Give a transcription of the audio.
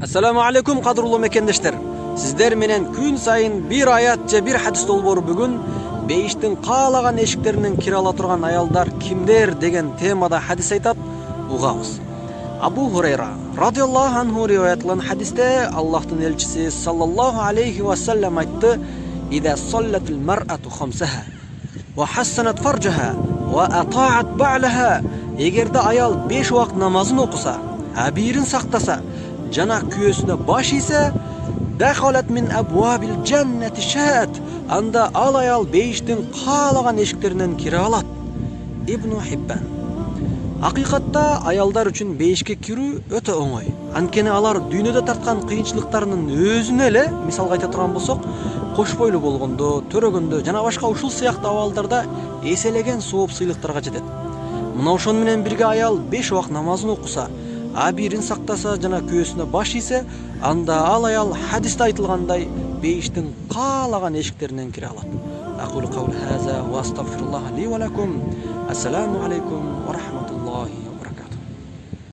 Assalamu alaikum qadrulуу mekендештер. Сиздер менен күн сайын бир аят же бир хадис долбоору бүгүн бейиштин каалаган эшиктеринен кире ала турган аялдар кимдер деген темада хадис айтат, угабыз. Абу Хурайра радиаллаху анху риваятлан хадисте Аллахтын элчиси саллаллаху алейхи ва саллям айтты: "Ида саллатил мар'ату хамсаха ва хассанат фаржаха ва атаат бa'лаха." Эгерде аял 5 убакыт намазын окуса, абирин сактаса, жана күйөөсүнө баш ийсе, дахалат мин абвабил жаннати шаат, анда ал аял бейиштин каалаган эшиктеринен кире алат. Ибн Хиббан. Акыйкатта аялдар үчүн бейишке кирүү өтө оңой. Анткени алар дүйнөдө тарткан кыйынчылыктарынын өзүнө эле, мисалга айта турган болсок, кош бойлуу болгондо, төрөгөндө жана башка ушул сыяктуу абалдарда эселеген сооп сыйлыктарга жетет. Мына ошон менен бирге аял 5 убакыт намазын окуса, абирин сактаса жана күйөөсүнө баш ийсе, анда ал аял хадисте айтылгандай бейиштин каалаган эшиктеринен кире алат. Aqulu qawli hadha wa astaghfirullah li wa lakum. Assalamu alaykum wa rahmatullahi